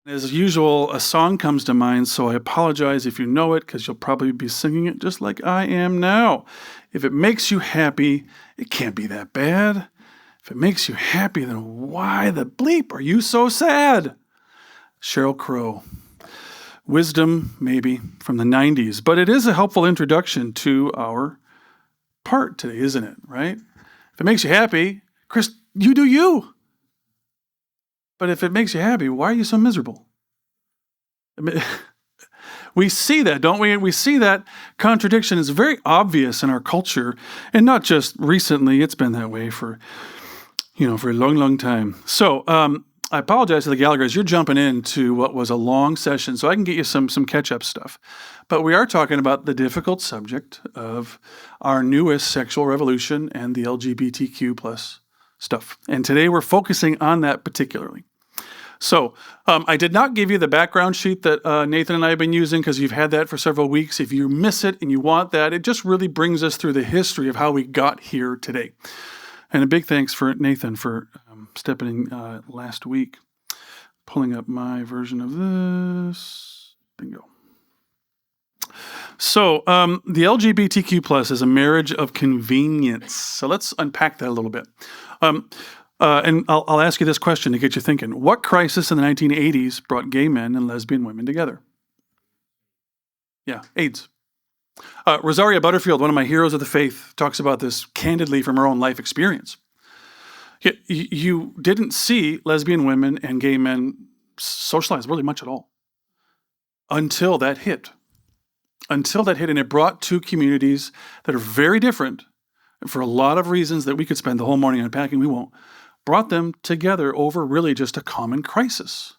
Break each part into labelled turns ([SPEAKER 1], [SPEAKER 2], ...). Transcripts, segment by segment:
[SPEAKER 1] As usual, a song comes to mind, so I apologize if you know it, because you'll probably be singing it just like I am now. If it makes you happy, it can't be that bad. If it makes you happy, then why the bleep are you so sad? Sheryl Crow. Wisdom, maybe, from the 90s, but it is a helpful introduction to our part today, isn't it, right? If it makes you happy, Chris, you do you. But if it makes you happy, why are you so miserable? I mean, we see that, don't we? We see that contradiction is very obvious in our culture, and not just recently. It's been that way for a long, long time. So I apologize to the Gallaghers. You're jumping into what was a long session, so I can get you some catch-up stuff. But we are talking about the difficult subject of our newest sexual revolution and the LGBTQ plus stuff. And today we're focusing on that particularly. So I did not give you the background sheet that Nathan and I have been using because you've had that for several weeks. If you miss it and you want that, it just really brings us through the history of how we got here today. And a big thanks for Nathan for stepping in last week. Pulling up my version of this. Bingo. So the LGBTQ plus is a marriage of convenience. So let's unpack that a little bit. And I'll ask you this question to get you thinking. What crisis in the 1980s brought gay men and lesbian women together? Yeah, AIDS. Rosaria Butterfield, one of my heroes of the faith, talks about this candidly from her own life experience. You didn't see lesbian women and gay men socialize really much at all until that hit. And it brought two communities that are very different, for a lot of reasons that we could spend the whole morning unpacking, we won't, brought them together over really just a common crisis.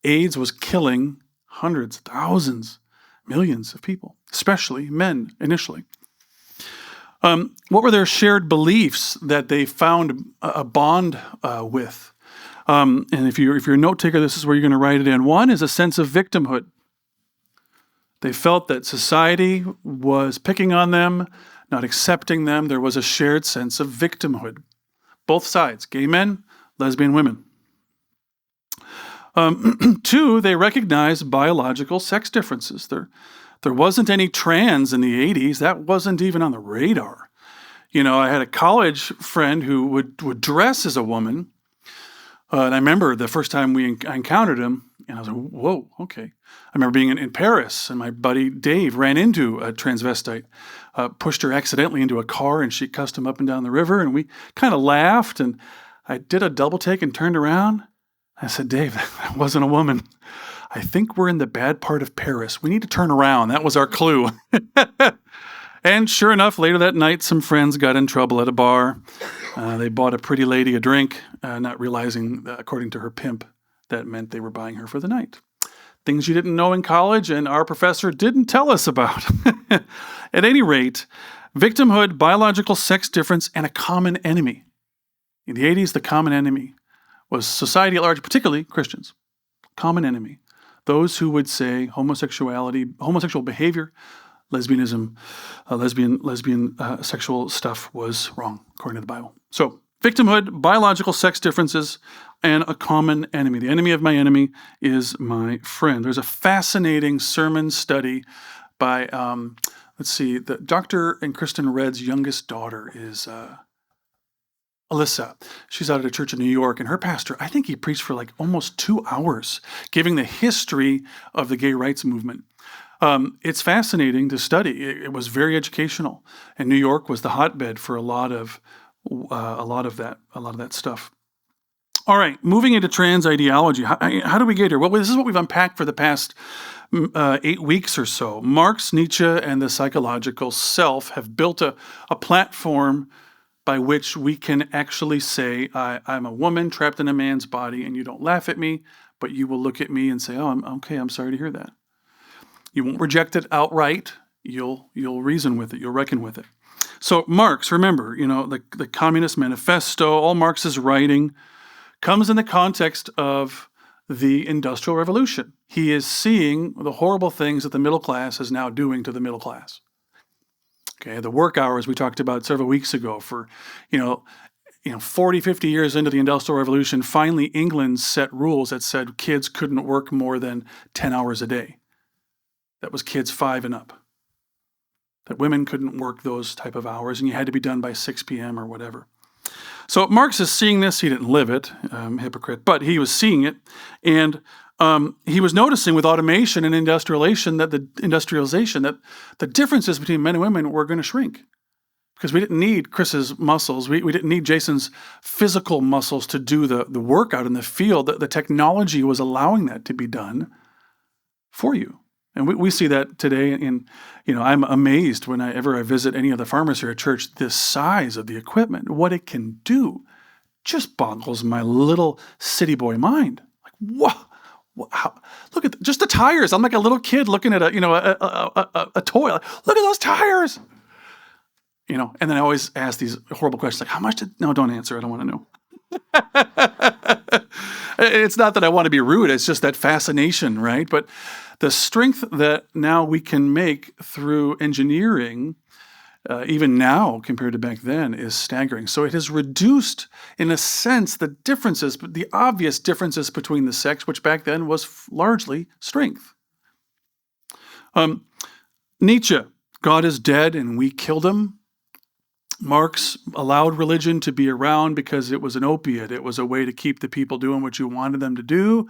[SPEAKER 1] AIDS was killing hundreds, thousands, millions of people, especially men initially. What were their shared beliefs that they found a bond with? And if you're a note taker, this is where you're going to write it in. One is a sense of victimhood. They felt that society was picking on them, not accepting them. There was a shared sense of victimhood. Both sides, gay men, lesbian women. Two, they recognized biological sex differences. There wasn't any trans in the 80s. That wasn't even on the radar. I had a college friend who would dress as a woman. And I remember the first time I encountered him, and I was like, whoa, okay. I remember being in Paris, and my buddy Dave ran into a transvestite, pushed her accidentally into a car, and she cussed him up and down the river, and we kind of laughed, and I did a double take and turned around. I said, Dave, that wasn't a woman. I think we're in the bad part of Paris. We need to turn around. That was our clue. And sure enough, later that night, some friends got in trouble at a bar. They bought a pretty lady a drink, not realizing that, according to her pimp, that meant they were buying her for the night. Things you didn't know in college and our professor didn't tell us about. At any rate, victimhood, biological sex difference, and a common enemy. In the 80s, the common enemy was society at large, particularly Christians. Common enemy. Those who would say homosexual behavior, lesbianism, lesbian sexual stuff was wrong, according to the Bible. So, victimhood, biological sex differences, and a common enemy. The enemy of my enemy is my friend. There's a fascinating sermon study by, the Dr. and Kristen Redd's youngest daughter is Alyssa. She's out at a church in New York, and her pastor, I think he preached for like almost 2 hours, giving the history of the gay rights movement. It's fascinating to study. It was very educational, and New York was the hotbed for a lot of that stuff. All right, moving into trans ideology. How do we get here? Well, this is what we've unpacked for the past 8 weeks or so. Marx, Nietzsche, and the psychological self have built a platform by which we can actually say, I'm a woman trapped in a man's body, and you don't laugh at me, but you will look at me and say, oh, I'm sorry to hear that. You won't reject it outright. You'll reason with it. You'll reckon with it. So Marx, remember, the Communist Manifesto, all Marx's writing comes in the context of the Industrial Revolution. He is seeing the horrible things that the middle class is now doing to the middle class. Okay, the work hours we talked about several weeks ago for, 40, 50 years into the Industrial Revolution, finally England set rules that said kids couldn't work more than 10 hours a day. That was kids 5 and up. That women couldn't work those type of hours, and you had to be done by 6 p.m. or whatever. So Marx is seeing this. He didn't live it, hypocrite, but he was seeing it. And he was noticing with automation and industrialization that the differences between men and women were going to shrink. Because we didn't need Chris's muscles. We didn't need Jason's physical muscles to do the work out in the field. The technology was allowing that to be done for you. And we see that today I'm amazed whenever I visit any of the farmers here at church, the size of the equipment, what it can do, just boggles my little city boy mind. Like, whoa, look at just the tires. I'm like a little kid looking at a toy. Look at those tires. And then I always ask these horrible questions like, how much no, don't answer. I don't want to know. It's not that I want to be rude. It's just that fascination, right? But the strength that now we can make through engineering, even now compared to back then, is staggering. So it has reduced, in a sense, the obvious differences between the sex, which back then was largely strength. Nietzsche, God is dead and we killed him. Marx allowed religion to be around because it was an opiate. It was a way to keep the people doing what you wanted them to do.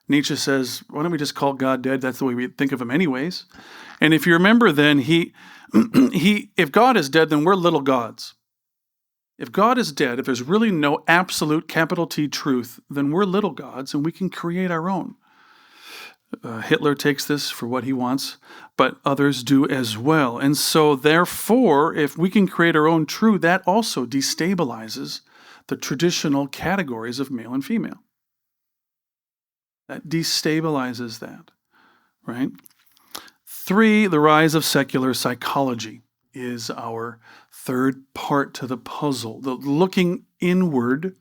[SPEAKER 1] Nietzsche says, why don't we just call God dead? That's the way we think of him anyways. And if you remember then, if God is dead, then we're little gods. If God is dead, if there's really no absolute capital T truth, then we're little gods and we can create our own. Hitler takes this for what he wants, but others do as well. And so therefore, if we can create our own truth, that also destabilizes the traditional categories of male and female. That destabilizes that, right? 3, the rise of secular psychology is our third part to the puzzle. The looking inward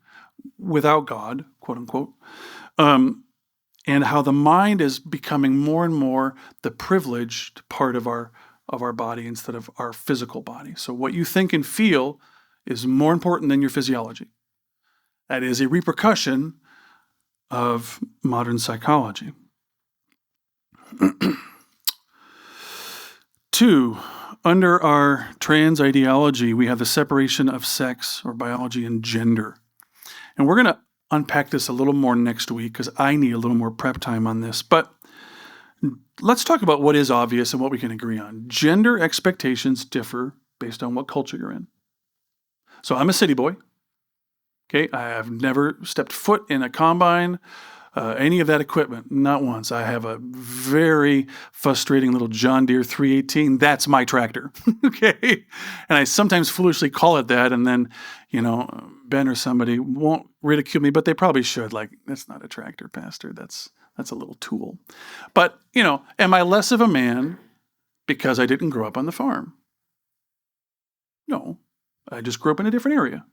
[SPEAKER 1] without God, quote unquote, and how the mind is becoming more and more the privileged part of our body instead of our physical body. So what you think and feel is more important than your physiology. That is a repercussion of modern psychology. 2, under our trans ideology, we have the separation of sex or biology and gender. And we're going to unpack this a little more next week because I need a little more prep time on this. But let's talk about what is obvious and what we can agree on. Gender expectations differ based on what culture you're in. So I'm a city boy. Okay, I have never stepped foot in a combine, any of that equipment, not once. I have a very frustrating little John Deere 318. That's my tractor. Okay, and I sometimes foolishly call it that, and then, Ben or somebody won't ridicule me, but they probably should. Like, that's not a tractor, Pastor. That's a little tool. But, am I less of a man because I didn't grow up on the farm? No, I just grew up in a different area.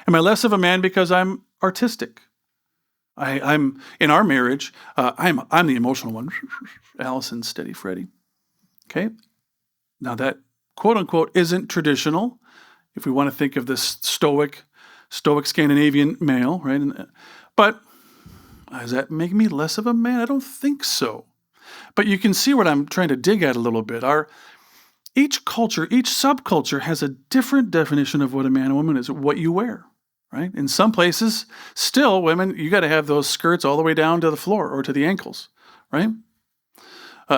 [SPEAKER 1] Am I less of a man because I'm artistic? I'm in our marriage. I'm the emotional one. Allison, steady, Freddie. Okay. Now that quote unquote isn't traditional. If we want to think of this stoic Scandinavian male, right? But does that make me less of a man? I don't think so. But you can see what I'm trying to dig at a little bit. Each culture, each subculture has a different definition of what a man and woman is, what you wear, right? In some places, still, women, you got to have those skirts all the way down to the floor or to the ankles, right?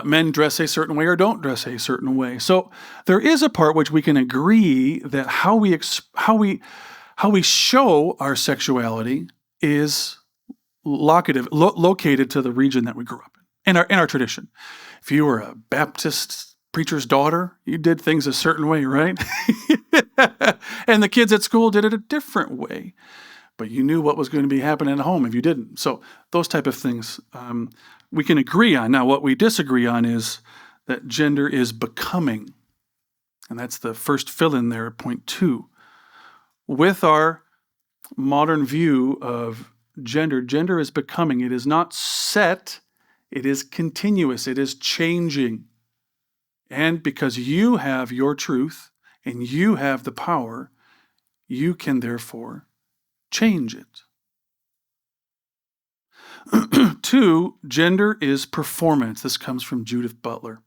[SPEAKER 1] Men dress a certain way or don't dress a certain way. So there is a part which we can agree that how we show our sexuality is located to the region that we grew up in our tradition. If you were a Baptist preacher's daughter, you did things a certain way, right? And the kids at school did it a different way. But you knew what was going to be happening at home if you didn't. So those type of things we can agree on. Now, what we disagree on is that gender is becoming. And that's the first fill-in there at point 2. With our modern view of gender is becoming. It is not set. It is continuous. It is changing. And because you have your truth and you have the power, you can therefore change it. 2, gender is performance. This comes from Judith Butler.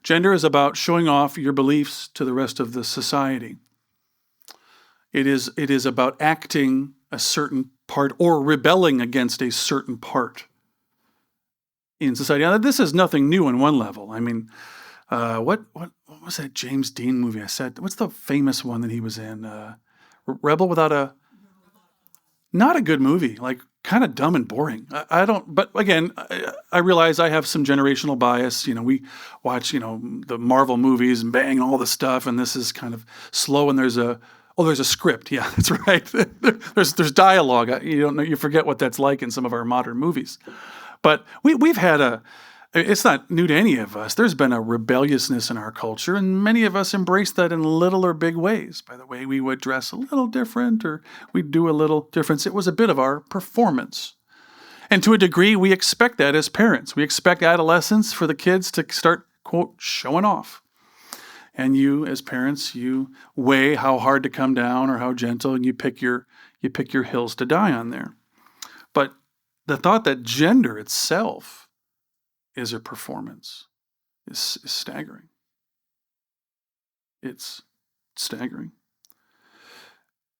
[SPEAKER 1] Gender is about showing off your beliefs to the rest of the society. It is about acting a certain part or rebelling against a certain part in society. Now, this is nothing new on one level. I mean, what was that James Dean movie I said? What's the famous one that he was in? Rebel Without a... Not a good movie, like kind of dumb and boring. I don't, but again, I realize I have some generational bias. We watch, the Marvel movies and bang, all the stuff, and this is kind of slow, and there's a script. Yeah, that's right. there's dialogue. You forget what that's like in some of our modern movies. But we've had it's not new to any of us. There's been a rebelliousness in our culture, and many of us embrace that in little or big ways. By the way, we would dress a little different, or we'd do a little difference. It was a bit of our performance. And to a degree, we expect that as parents. We expect adolescence for the kids to start, quote, showing off. And you, as parents, you weigh how hard to come down or how gentle, and you pick your hills to die on there. But the thought that gender itself is a performance is staggering. It's staggering.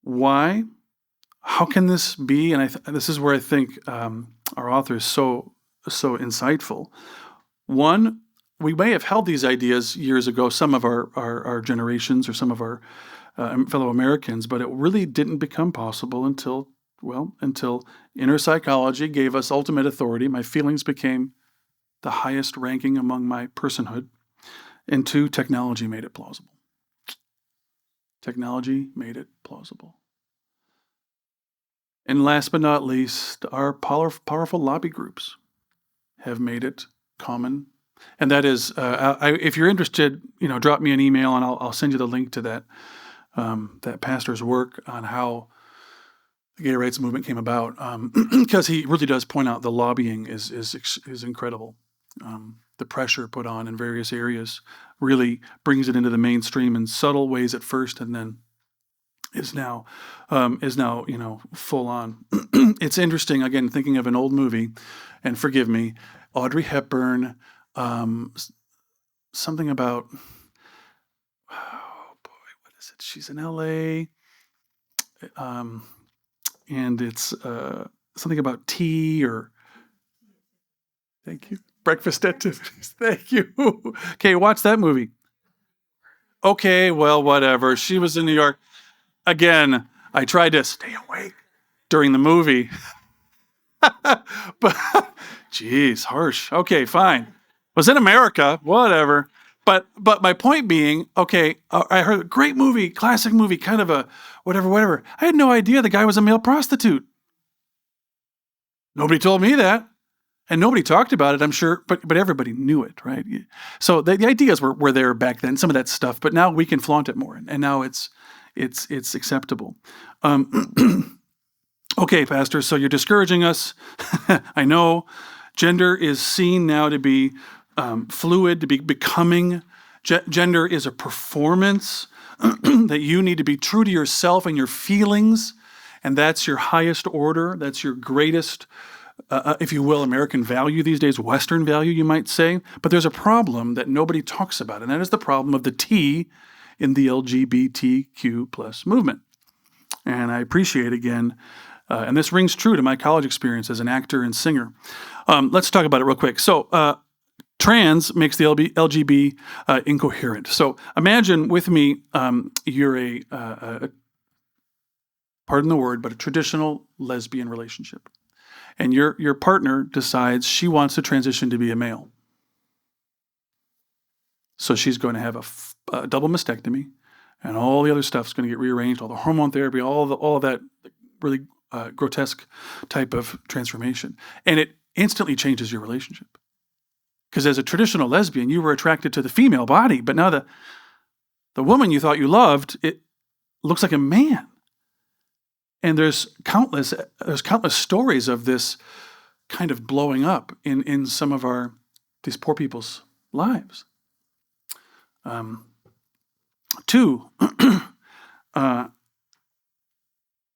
[SPEAKER 1] Why? How can this be? And this is where I think our author is so insightful. One, we may have held these ideas years ago, some of our generations or some of our fellow Americans, but it really didn't become possible until inner psychology gave us ultimate authority. My feelings became the highest ranking among my personhood. And 2, technology made it plausible. Technology made it plausible. And last but not least, our powerful lobby groups have made it common. And that is, if you're interested, drop me an email and I'll send you the link to that pastor's work on how the gay rights movement came about, because he really does point out the lobbying is incredible. The pressure put on in various areas really brings it into the mainstream in subtle ways at first, and then is now full on. It's interesting, again, thinking of an old movie, and forgive me, Audrey Hepburn, something about, oh boy, what is it? She's in LA, and it's something about tea or, thank you, breakfast activities. Thank you. Okay, watch that movie. Okay, well, whatever. She was in New York. Again, I tried to stay awake during the movie. But, geez, harsh. Okay, fine. Was in America, whatever. But my point being, okay, I heard a great movie, classic movie, kind of a whatever. I had no idea the guy was a male prostitute. Nobody told me that. And nobody talked about it, I'm sure, but everybody knew it, right? So the ideas were there back then, some of that stuff, but now we can flaunt it more, and now it's acceptable. Okay, Pastor, so you're discouraging us. I know gender is seen now to be fluid, to be becoming. Gender is a performance that you need to be true to yourself and your feelings, and that's your highest order. That's your greatest, if you will, American value these days, Western value, you might say. But there's a problem that nobody talks about, and that is the problem of the T in the LGBTQ plus movement. And I appreciate, again, and this rings true to my college experience as an actor and singer. Let's talk about it real quick. So trans makes the LGB incoherent. So imagine with me, you're a pardon the word, but a traditional lesbian relationship. And your partner decides she wants to transition to be a male. So she's going to have a double mastectomy, and all the other stuff's going to get rearranged, all the hormone therapy, all of that really grotesque type of transformation. And it instantly changes your relationship. Because as a traditional lesbian, you were attracted to the female body, but now the woman you thought you loved, it looks like a man. And there's countless stories of this kind of blowing up in some of these poor people's lives. 2,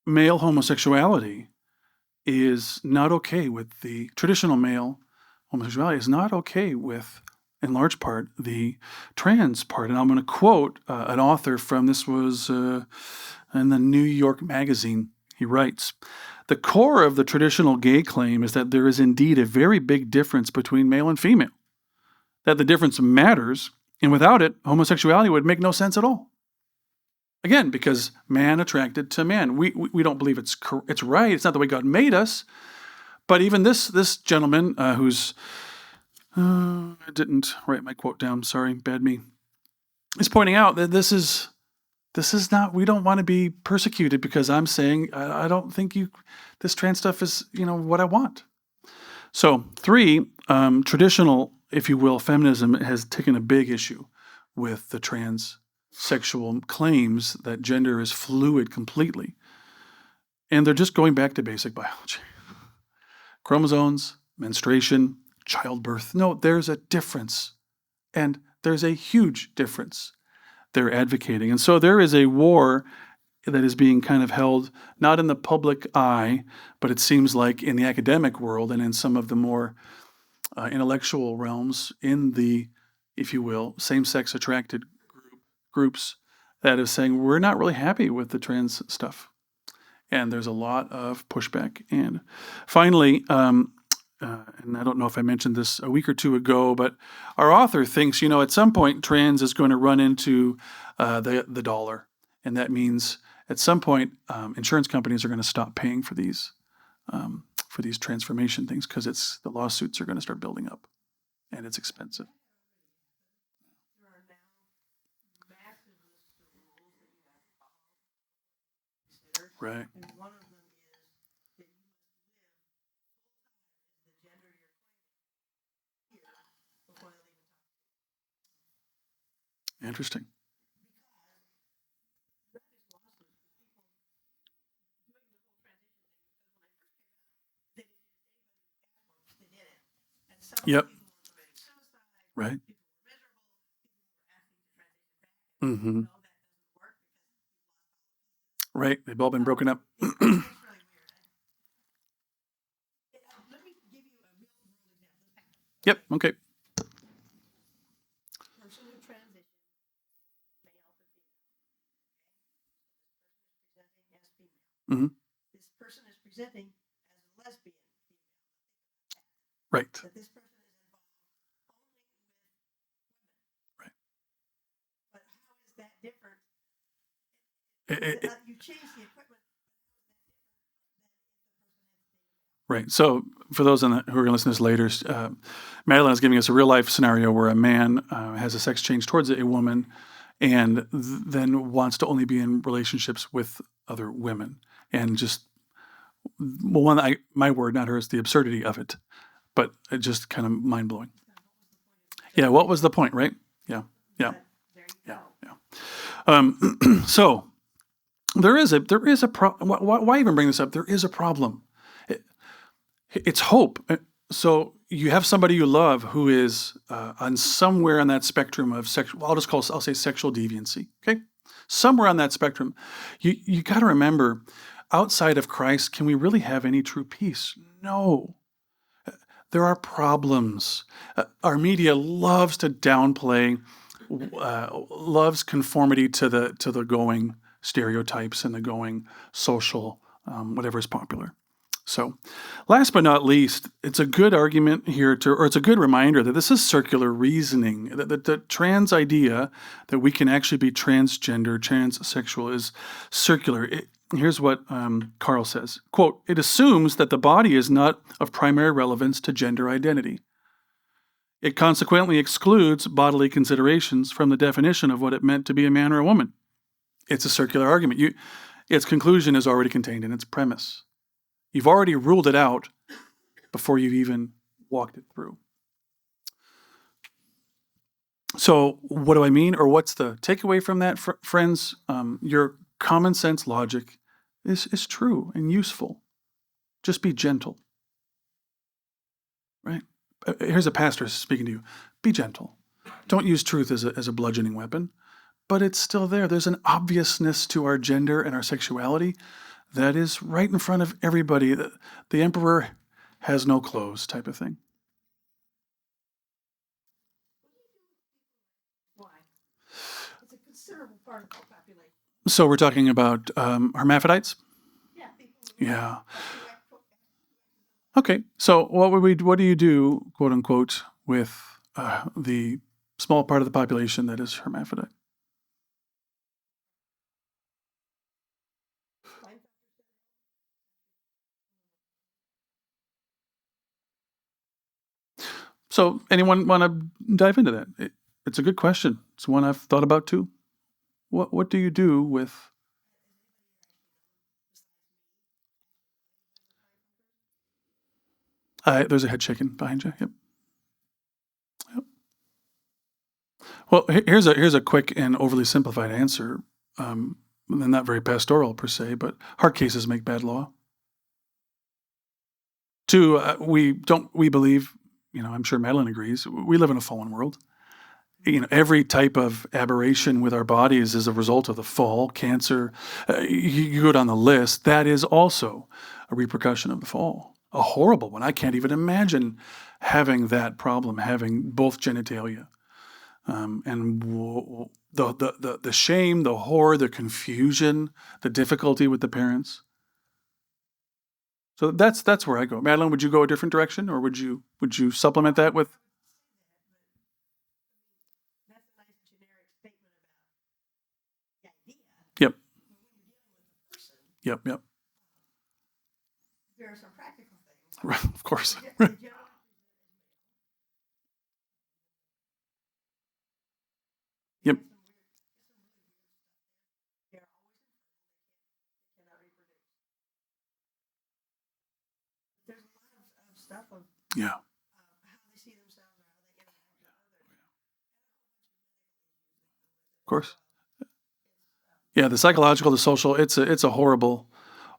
[SPEAKER 1] male homosexuality is not okay with the traditional male homosexuality is not okay with, in large part, the trans part. And I'm going to quote an author from this was in the New York Magazine. He writes, "The core of the traditional gay claim is that there is indeed a very big difference between male and female, that the difference matters, and without it, homosexuality would make no sense at all." Again, because man attracted to man. We don't believe it's right. It's not the way God made us. But even this gentleman who's I didn't write my quote down. Sorry, bad me. Is pointing out that this is not. We don't want to be persecuted because I'm saying I don't think this trans stuff is what I want. So 3, traditional, if you will, feminism has taken a big issue with the transsexual claims that gender is fluid completely. And they're just going back to basic biology. Chromosomes, menstruation, childbirth. No, there's a difference. And there's a huge difference they're advocating. And so there is a war that is being kind of held, not in the public eye, but it seems like in the academic world and in some of the more intellectual realms, in the, if you will, same-sex attracted groups, that is saying we're not really happy with the trans stuff. And there's a lot of pushback. And finally, and I don't know if I mentioned this a week or two ago, but our author thinks, at some point trans is going to run into the dollar. And that means at some point insurance companies are going to stop paying for these transformation things because the lawsuits are going to start building up and it's expensive. Right. Interesting. Yep. Right. Mm-hmm. Right. They've all been broken up. Yep. Okay. Mm-hmm. Right. Right. It, right. So for those who are going to listen to this later, Madeline is giving us a real life scenario where a man has a sex change towards a woman and then wants to only be in relationships with other women. And just, my word, not hers, the absurdity of it. But it just kind of mind blowing. Yeah. What was the point, right? Yeah. Yeah. Yeah. Yeah. So there is a problem. Why even bring this up? There is a problem. It's hope. So you have somebody you love who is on somewhere on that spectrum of sexual. I'll say sexual deviancy. Okay, somewhere on that spectrum. You got to remember, outside of Christ, can we really have any true peace? No. There are problems. Our media loves to downplay, loves conformity to the going stereotypes and the going social whatever is popular. So, last but not least, it's a good argument here or it's a good reminder that this is circular reasoning. That the trans idea that we can actually be transgender, transsexual is circular. Here's what Carl says, quote, "It assumes that the body is not of primary relevance to gender identity. It consequently excludes bodily considerations from the definition of what it meant to be a man or a woman." It's a circular argument. Its conclusion is already contained in its premise. You've already ruled it out before you've even walked it through. So what do I mean? Or what's the takeaway from that, friends? Your common sense logic is true and useful. Just be gentle. Right? Here's a pastor speaking to you. Be gentle. Don't use truth as a bludgeoning weapon, but it's still there. There's an obviousness to our gender and our sexuality that is right in front of everybody. The emperor has no clothes type of thing. So we're talking about hermaphrodites? Yeah. Okay. So what do you do, quote unquote, with the small part of the population that is hermaphrodite? So anyone want to dive into that? It's a good question. It's one I've thought about too. What do you do with there's a head shaking behind you. Yep. Yep. Well, here's a quick and overly simplified answer, and not very pastoral per se, but hard cases make bad law. Two, we believe, I'm sure Madeline agrees. We live in a fallen world. Every type of aberration with our bodies is a result of the fall. Cancer, you go down the list. That is also a repercussion of the fall. A horrible one. I can't even imagine having that problem, having both genitalia. And the shame, the horror, the confusion, the difficulty with the parents. So that's where I go. Madeline, would you go a different direction, or would you supplement that with? Yep, yep, yep. Right, of course. Yep, yeah, of course. Yeah, the psychological, the social, it's a horrible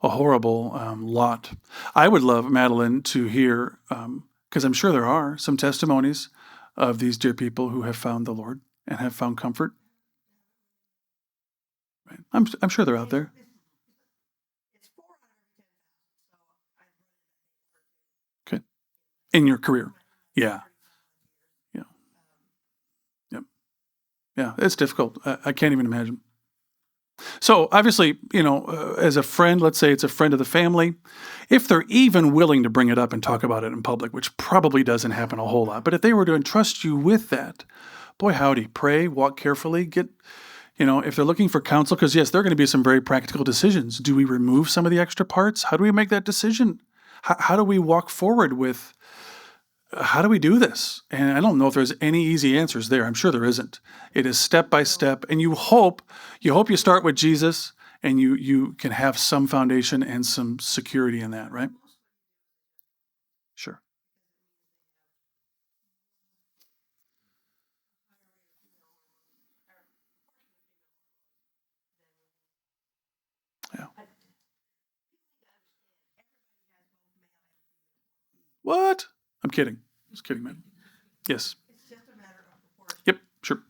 [SPEAKER 1] lot. I would love, Madeline, to hear, because I'm sure there are some testimonies of these dear people who have found the Lord and have found comfort. Right? I'm sure they're out there. Okay, in your career. Yeah, yeah, yeah, yeah. It's difficult. I can't even imagine. So obviously, as a friend, let's say it's a friend of the family, if they're even willing to bring it up and talk about it in public, which probably doesn't happen a whole lot, but if they were to entrust you with that, boy, howdy, pray, walk carefully, if they're looking for counsel, because yes, there are going to be some very practical decisions. Do we remove some of the extra parts? How do we make that decision? How do we walk forward with how do we do this? And I don't know if there's any easy answers there. I'm sure there isn't. It is step by step, and you start with Jesus, and you can have some foundation and some security in that, right? Sure. Yeah. What? I'm kidding. Just kidding, man. Yes. Yep. Sure.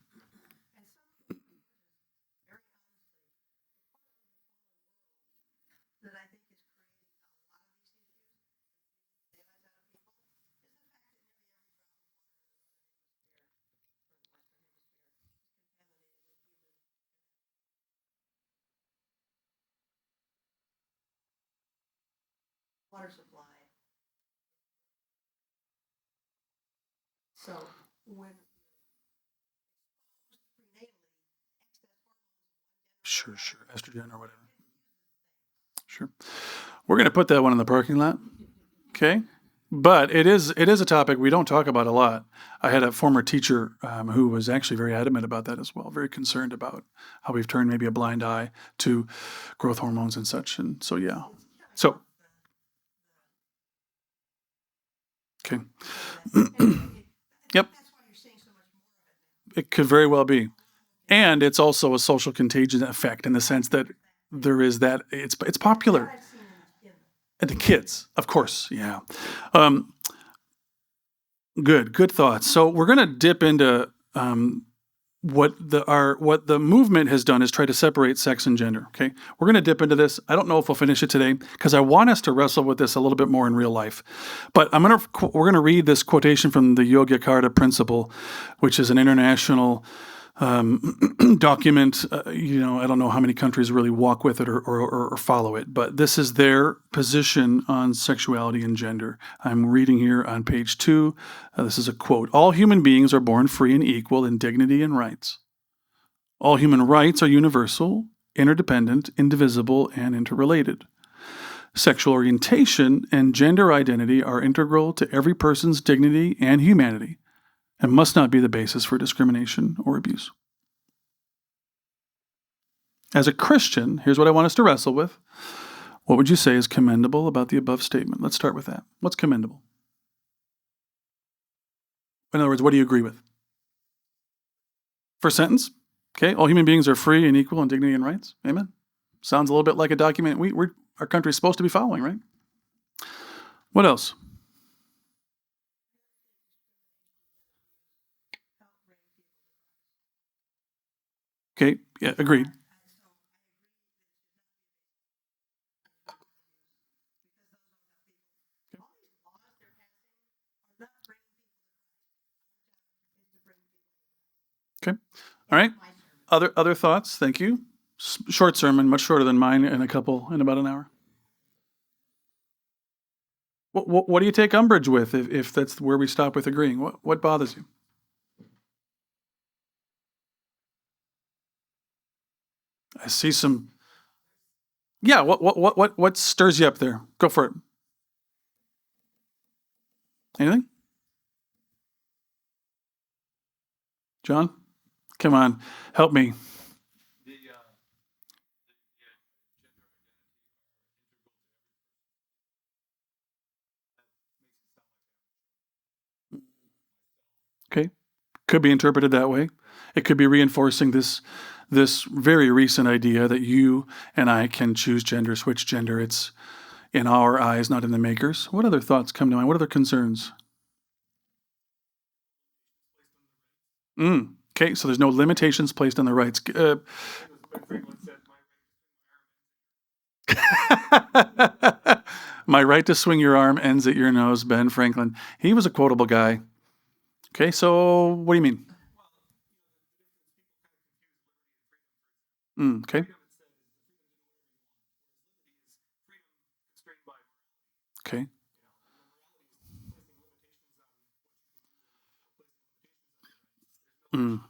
[SPEAKER 1] Sure. Sure. Estrogen or whatever. Sure. We're going to put that one in the parking lot. Okay. But it is a topic we don't talk about a lot. I had a former teacher who was actually very adamant about that as well, very concerned about how we've turned maybe a blind eye to growth hormones and such. And so, yeah. So, okay. Yep. It could very well be. And it's also a social contagion effect in the sense that there is that it's popular. And the kids, of course. Yeah. Um, good thoughts. So we're going to dip into what the movement has done is try to separate sex and gender. Okay, we're going to dip into this. I don't know if we'll finish it today because I want us to wrestle with this a little bit more in real life. But we're going to read this quotation from the Yogyakarta Principle, which is an international document. I don't know how many countries really walk with it or follow it, but this is their position on sexuality and gender. I'm reading here on page 2. This is a quote. All human beings are born free and equal in dignity and rights. All human rights are universal, interdependent, indivisible, and interrelated. Sexual orientation and gender identity are integral to every person's dignity and humanity and must not be the basis for discrimination or abuse. As a Christian, here's what I want us to wrestle with. What would you say is commendable about the above statement? Let's start with that. What's commendable? In other words, what do you agree with? First sentence, okay, all human beings are free and equal in dignity and rights. Amen. Sounds a little bit like a document our country's supposed to be following, right? What else? Okay, yeah, agreed. Okay, all right. Other thoughts? Thank you. Short sermon, much shorter than mine, in about an hour. What do you take umbrage with if that's where we stop with agreeing? What bothers you? I see some. Yeah. What stirs you up there? Go for it. Anything, John? Come on, help me. Okay, could be interpreted that way. It could be reinforcing this very recent idea that you and I can choose gender, switch gender. It's in our eyes, not in the makers. What other thoughts come to mind? What other concerns? Okay, so there's no limitations placed on the rights. My right to swing your arm ends at your nose, Ben Franklin. He was a quotable guy. Okay, so what do you mean? Okay. Okay. Mm.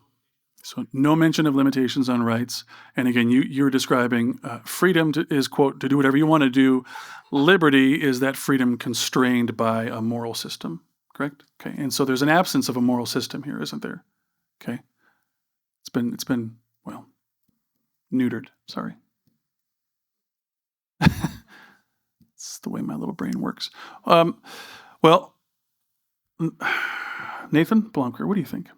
[SPEAKER 1] So no mention of limitations on rights. And again, you're describing freedom is, quote, to do whatever you want to do. Liberty is that freedom constrained by a moral system, correct? Okay. And so there's an absence of a moral system here, isn't there? Okay. It's been well, neutered. Sorry. It's the way my little brain works. Well, Nathan Blomker, what do you think?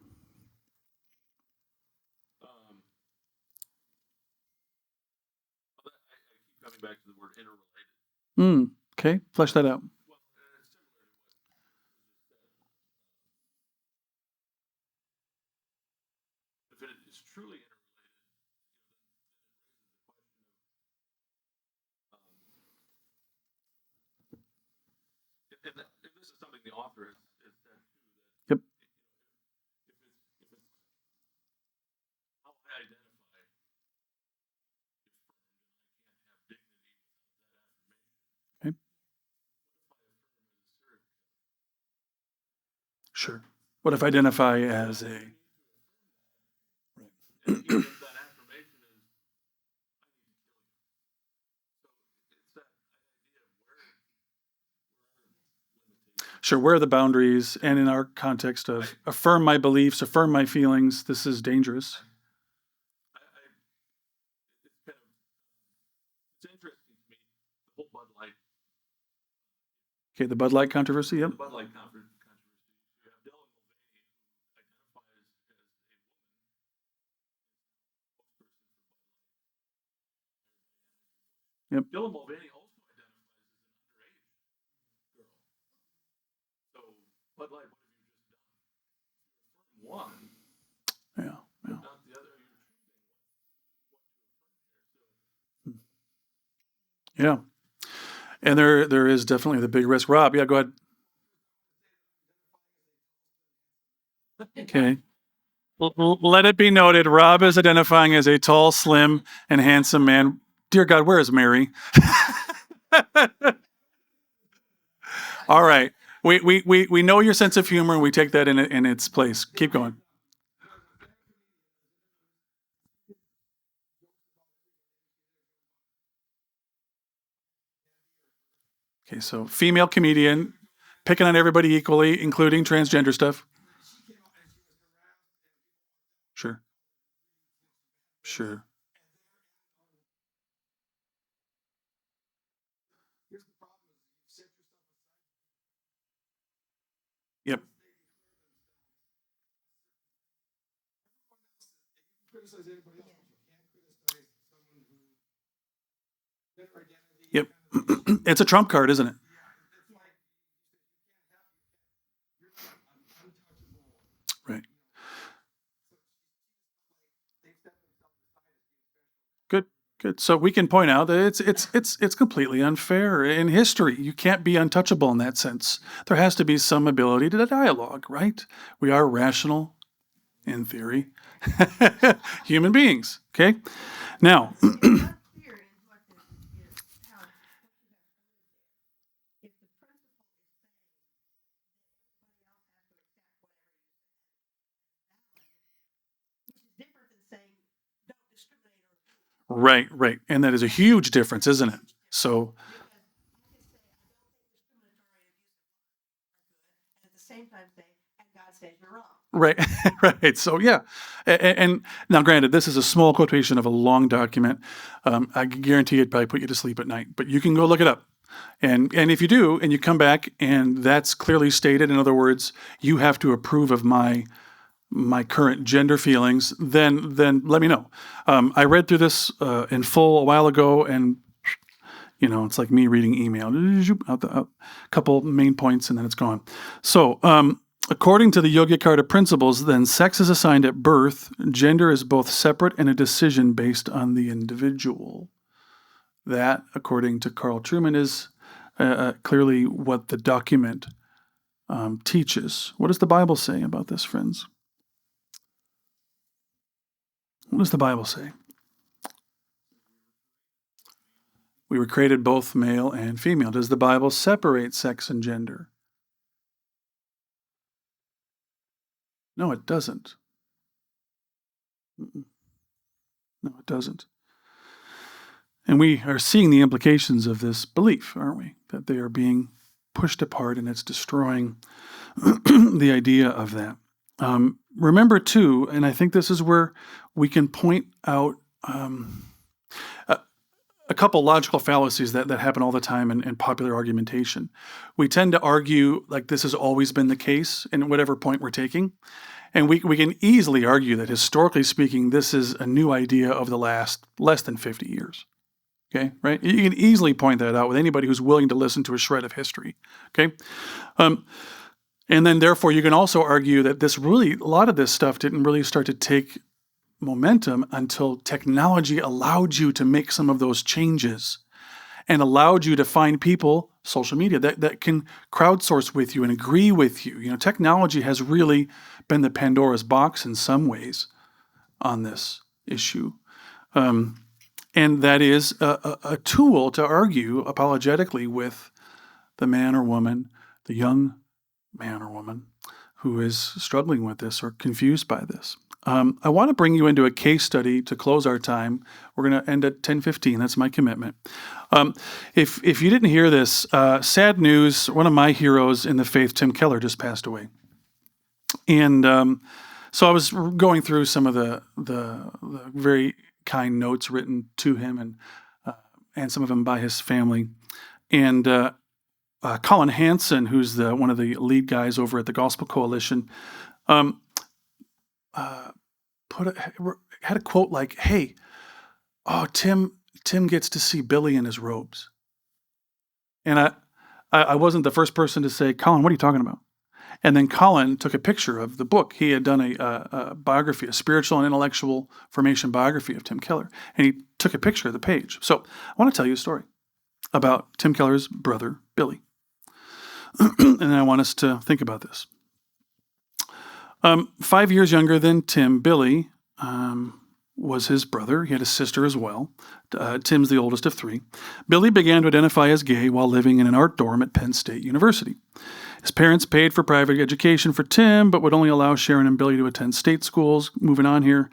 [SPEAKER 1] Okay, flesh that out. Yep. Okay. Sure. What if I identify as a sure, where are the boundaries? And in our context of affirm my beliefs, affirm my feelings, this is dangerous. Okay, the Bud Light controversy. Yep. Yep. Yeah. Yeah. Yeah. And there is definitely the big risk. Rob, yeah, go ahead. Okay. Let it be noted, Rob is identifying as a tall, slim, and handsome man. Dear God, where is Mary? All right. We know your sense of humor, and we take that in its place. Keep going. Okay, so female comedian, picking on everybody equally, including transgender stuff. Sure. Sure. Yep. Yep. It's a trump card, isn't it? Right. Good. Good. So we can point out that it's completely unfair in history. You can't be untouchable in that sense. There has to be some ability to dialogue, right? We are rational, in theory, human beings. Okay. Now, right, right, and that is a huge difference, isn't it? So, right, right. So, yeah, and now, granted, this is a small quotation of a long document. I guarantee it probably put you to sleep at night, but you can go look it up. And if you do, and you come back, and that's clearly stated, in other words, you have to approve of my current gender feelings, then let me know. I read through this in full a while ago, and it's like me reading email. Out a couple main points, and then it's gone. So, according to the Yogyakarta principles, then sex is assigned at birth. Gender is both separate and a decision based on the individual. That, according to Carl Trueman, is clearly what the document teaches. What does the Bible say about this, friends? What does the Bible say? We were created both male and female. Does the Bible separate sex and gender? No, it doesn't. No, it doesn't. And we are seeing the implications of this belief, aren't we? That they are being pushed apart and it's destroying the idea of that. Remember, too, and I think this is where we can point out a couple logical fallacies that happen all the time in popular argumentation. We tend to argue like this has always been the case in whatever point we're taking. And we can easily argue that historically speaking, this is a new idea of the last less than 50 years. Okay, right? You can easily point that out with anybody who's willing to listen to a shred of history. Okay. And then therefore you can also argue that a lot of this stuff didn't really start to take momentum until technology allowed you to make some of those changes and allowed you to find people, social media, that can crowdsource with you and agree with you. Technology has really been the Pandora's box in some ways on this issue. And that is a tool to argue apologetically with the man or woman, the young man or woman who is struggling with this or confused by this. I want to bring you into a case study to close our time. We're going to end at 10:15. That's my commitment. If you didn't hear this, sad news, one of my heroes in the faith, Tim Keller, just passed away. And so I was going through some of the very kind notes written to him and some of them by his family. And Colin Hansen, who's one of the lead guys over at the Gospel Coalition, had a quote like, "Hey, Tim gets to see Billy in his robes," and I wasn't the first person to say, "Colin, what are you talking about?" And then Colin took a picture of the book. He had done a biography, a spiritual and intellectual formation biography of Tim Keller, and he took a picture of the page. So I want to tell you a story. about Tim Keller's brother, Billy. And I want us to think about this. 5 years younger than Tim, Billy was his brother. He had a sister as well. Tim's the oldest of three. Billy began to identify as gay while living in an art dorm at Penn State University. His parents paid for private education for Tim, but would only allow Sharon and Billy to attend state schools. Moving on here.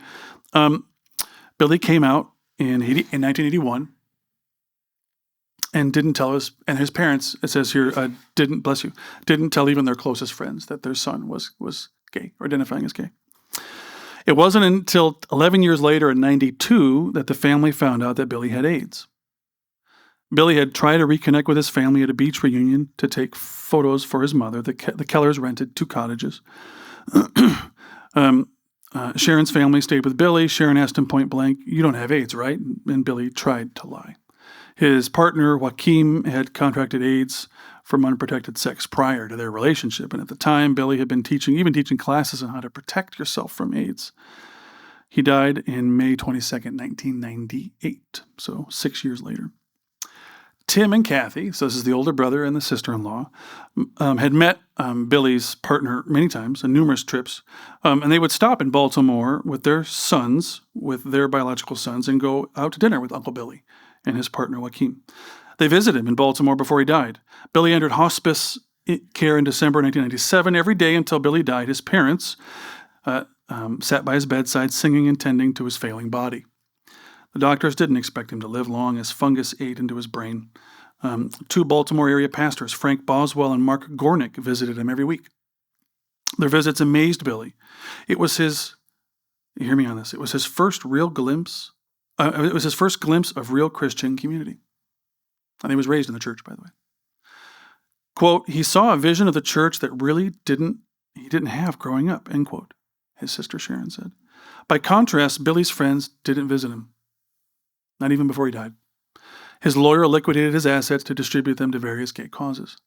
[SPEAKER 1] Billy came out in 1981 and didn't tell his parents, it says here, didn't tell even their closest friends that their son was gay or identifying as gay. It wasn't until 11 years later in 92 that the family found out that Billy had AIDS. Billy had tried to reconnect with his family at a beach reunion to take photos for his mother. The Kellers rented 2 cottages. Sharon's family stayed with Billy. Sharon asked him point blank, "You don't have AIDS, right?" And Billy tried to lie. His partner, Joaquim, had contracted AIDS from unprotected sex prior to their relationship. And at the time, Billy had been teaching classes on how to protect yourself from AIDS. He died in May 22nd, 1998, so 6 years later. Tim and Kathy, so this is the older brother and the sister-in-law, had met Billy's partner many times on numerous trips, and they would stop in Baltimore with their sons, with their biological sons, and go out to dinner with Uncle Billy and his partner Joaquim. They visited him in Baltimore before he died. Billy entered hospice care in December 1997. Every day until Billy died, his parents sat by his bedside singing and tending to his failing body. The doctors didn't expect him to live long as fungus ate into his brain. 2 Baltimore area pastors, Frank Boswell and Mark Gornick, visited him every week. Their visits amazed Billy. It was hear me on this, it was his first glimpse of real Christian community. And he was raised in the church, by the way. Quote, "He saw a vision of the church that really he didn't have growing up," end quote, his sister Sharon said. By contrast, Billy's friends didn't visit him. Not even before he died. His lawyer liquidated his assets to distribute them to various gay causes.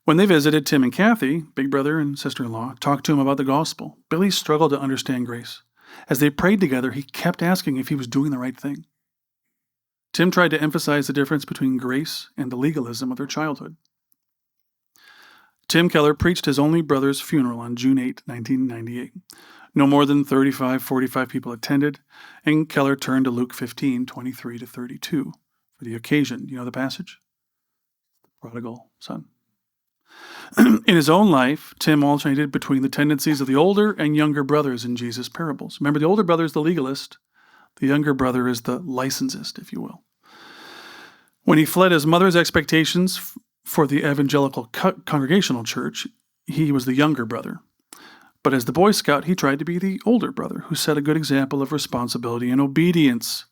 [SPEAKER 1] When they visited, Tim and Kathy, big brother and sister-in-law, talked to him about the gospel. Billy struggled to understand grace. As they prayed together, he kept asking if he was doing the right thing. Tim tried to emphasize the difference between grace and the legalism of their childhood. Tim Keller preached his only brother's funeral on June 8, 1998. No more than 45 people attended, and Keller turned to Luke 15, 23 to 32 for the occasion. You know the passage? The prodigal son. In his own life, Tim alternated between the tendencies of the older and younger brothers in Jesus' parables. Remember, the older brother is the legalist. The younger brother is the licensist, if you will. When he fled his mother's expectations for the evangelical congregational church, he was the younger brother. But as the Boy Scout, he tried to be the older brother who set a good example of responsibility and obedience.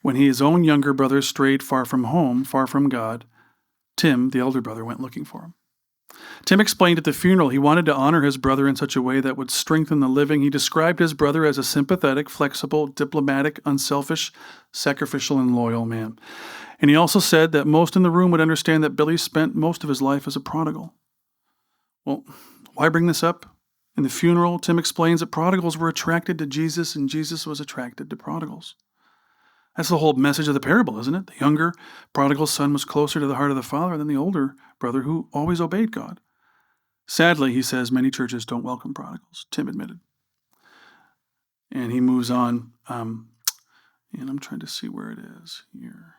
[SPEAKER 1] When his own younger brother strayed far from home, far from God, Tim, the elder brother, went looking for him. Tim explained at the funeral he wanted to honor his brother in such a way that would strengthen the living. He described his brother as a sympathetic, flexible, diplomatic, unselfish, sacrificial, and loyal man. And he also said that most in the room would understand that Billy spent most of his life as a prodigal. Well, why bring this up? In the funeral, Tim explains that prodigals were attracted to Jesus and Jesus was attracted to prodigals. That's the whole message of the parable, isn't it? The younger prodigal son was closer to the heart of the Father than the older brother who always obeyed God. Sadly, he says, many churches don't welcome prodigals, Tim admitted. And he moves on, and I'm trying to see where it is here.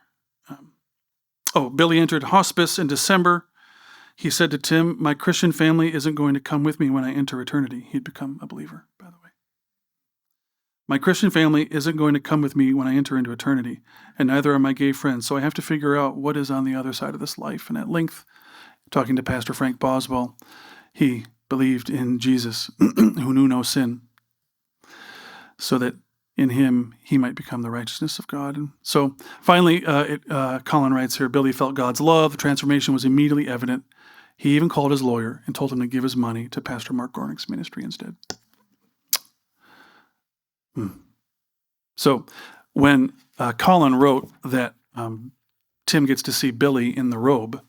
[SPEAKER 1] Billy entered hospice in December. He said to Tim, "My Christian family isn't going to come with me when I enter eternity." He'd become a believer, by the way. "My Christian family isn't going to come with me when I enter into eternity, and neither are my gay friends, so I have to figure out what is on the other side of this life." And at length, talking to Pastor Frank Boswell, he believed in Jesus, who knew no sin, so that in him he might become the righteousness of God. And so finally, Colin writes here, Billy felt God's love. The transformation was immediately evident. He even called his lawyer and told him to give his money to Pastor Mark Gornick's ministry instead. So when Colin wrote that Tim gets to see Billy in the robe,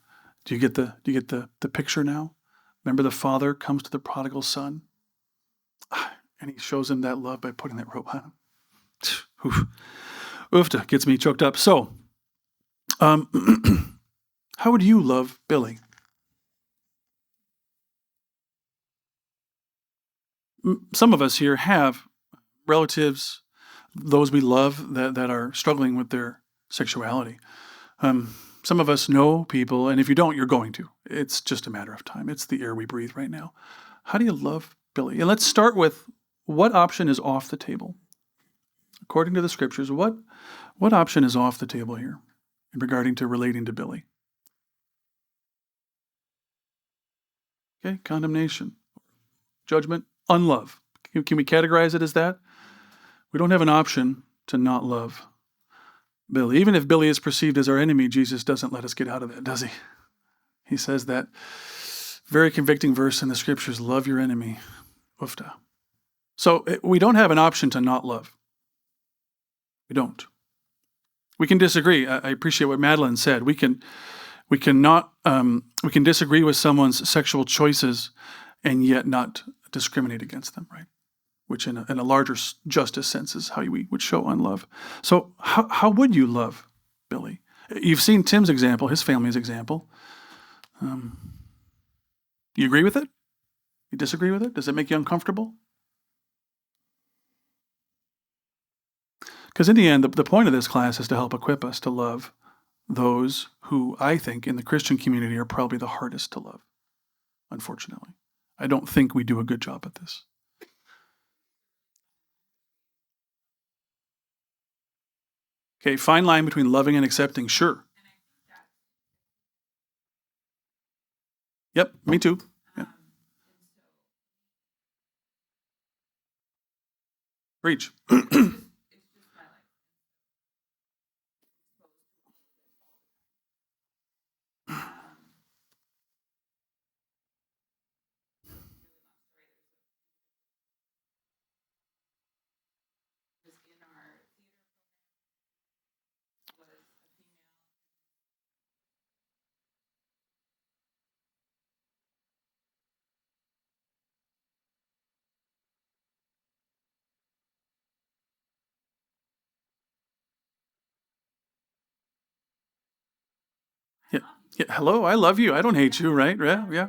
[SPEAKER 1] do you get the picture now? Remember, the father comes to the prodigal son, and he shows him that love by putting that robe on him. Oofta, gets me choked up. So How would you love Billy? Some of us here have relatives, those we love that are struggling with their sexuality. Some of us know people, and if you don't, you're going to. It's just a matter of time. It's the air we breathe right now. How do you love Billy? And let's start with what option is off the table? According to the scriptures, what option is off the table here in regarding to relating to Billy? Okay, condemnation, judgment, unlove. Can we categorize it as that? We don't have an option to not love Billy. Even if Billy is perceived as our enemy, Jesus doesn't let us get out of that, does he? He says that very convicting verse in the scriptures, love your enemy. Ufta. So we don't have an option to not love. We don't. We can disagree. I appreciate what Madeline said. We can disagree with someone's sexual choices and yet not discriminate against them, right? Which in a larger justice sense is how we would show unlove. So how would you love Billy? You've seen Tim's example, his family's example. You agree with it? You disagree with it? Does it make you uncomfortable? Because in the end, the point of this class is to help equip us to love those who I think in the Christian community are probably the hardest to love, unfortunately. I don't think we do a good job at this. Okay, fine line between loving and accepting, sure. Yep, me too. Yeah. Preach. Yeah. Yeah. Hello, I love you. I don't hate you, right? Yeah. Yeah.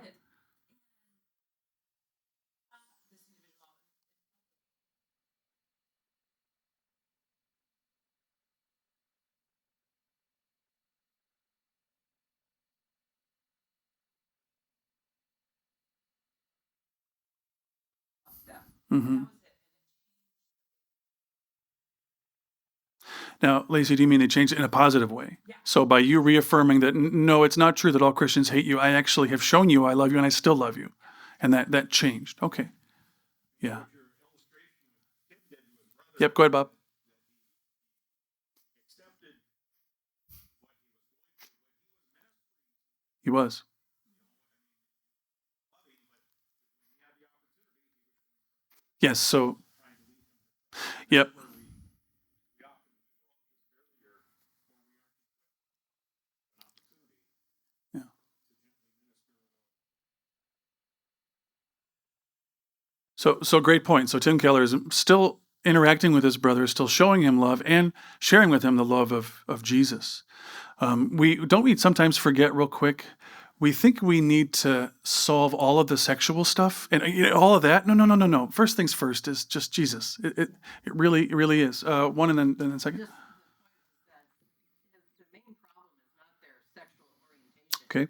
[SPEAKER 1] Mm-hmm. Now, Lacey, do you mean they changed it in a positive way? So by you reaffirming that no, it's not true that all Christians hate you, I actually have shown you I love you and I still love you. And that changed. Okay. Yeah. Yep, go ahead, Bob. He was. Yes, so yep. Yeah. So great point. So Tim Keller is still interacting with his brother, still showing him love and sharing with him the love of Jesus. We sometimes forget real quick. We think we need to solve all of the sexual stuff and all of that. No, no, no, no, no. First things first is just Jesus. It really is. One and then second. Okay.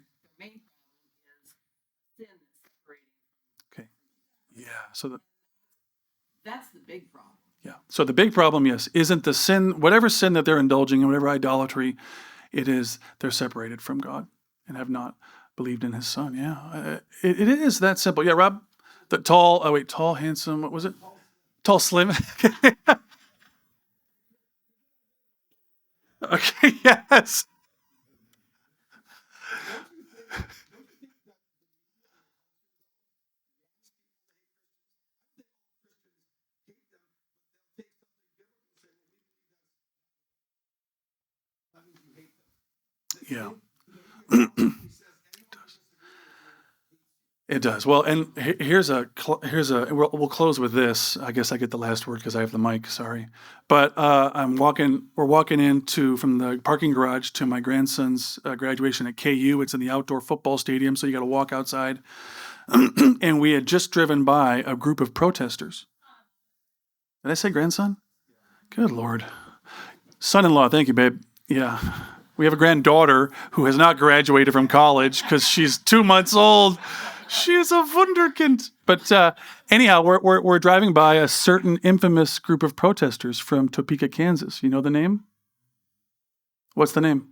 [SPEAKER 1] Okay. Yeah. Yeah. So the big problem, yes, isn't the sin, whatever sin that they're indulging in, whatever idolatry it is, they're separated from God and have not believed in His Son. Yeah, it is that simple. Yeah, Rob, the tall. Oh wait, tall, handsome. What was it? Tall, slim. Okay. Yes. Yeah. It does. Well, and we'll close with this. I guess I get the last word because I have the mic. Sorry, but we're walking into from the parking garage to my grandson's graduation at KU. It's in the outdoor football stadium, so you got to walk outside. And we had just driven by a group of protesters. Did I say grandson? Good Lord. Son-in-law. Thank you, babe. Yeah. We have a granddaughter who has not graduated from college because she's 2 months old. She is a wunderkind. But anyhow, we're driving by a certain infamous group of protesters from Topeka, Kansas. You know the name? What's the name?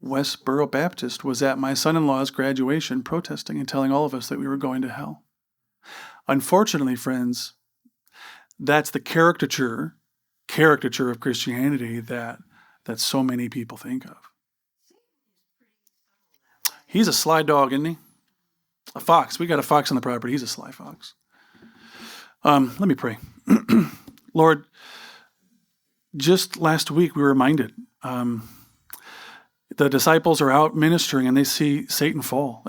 [SPEAKER 1] Westboro Baptist was at my son-in-law's graduation protesting and telling all of us that we were going to hell. Unfortunately, friends, that's the caricature of Christianity that so many people think of. He's a sly dog, isn't he? A fox. We got a fox on the property. He's a sly fox. Let me pray. Lord, just last week we were reminded the disciples are out ministering and they see Satan fall.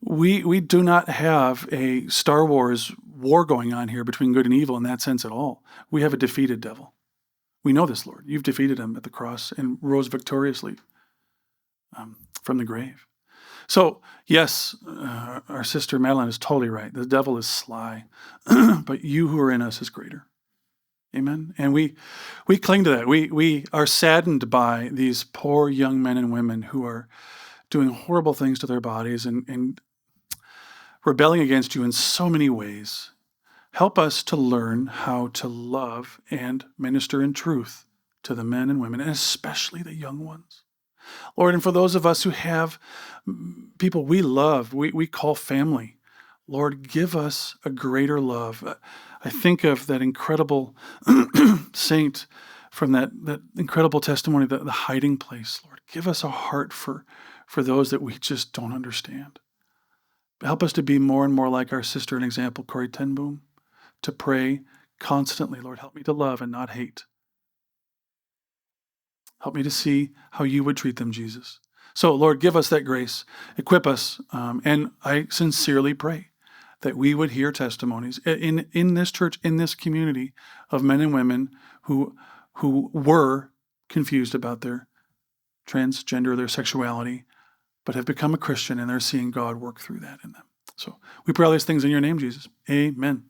[SPEAKER 1] We do not have a Star Wars war going on here between good and evil in that sense at all. We have a defeated devil. We know this, Lord. You've defeated him at the cross and rose victoriously from the grave. So, yes, our sister Madeline is totally right. The devil is sly, but you who are in us is greater. Amen? And we cling to that. We are saddened by these poor young men and women who are doing horrible things to their bodies and rebelling against you in so many ways. Help us to learn how to love and minister in truth to the men and women, and especially the young ones. Lord, and for those of us who have people we love, we call family, Lord, give us a greater love. I think of that incredible saint from that incredible testimony, the hiding place. Lord, give us a heart for those that we just don't understand. Help us to be more and more like our sister and example, Corrie ten Boom, to pray constantly. Lord, help me to love and not hate. Help me to see how you would treat them, Jesus. So, Lord, give us that grace. Equip us. And I sincerely pray that we would hear testimonies in this church, in this community, of men and women who were confused about their transgender, their sexuality, but have become a Christian and they're seeing God work through that in them. So we pray all these things in your name, Jesus. Amen.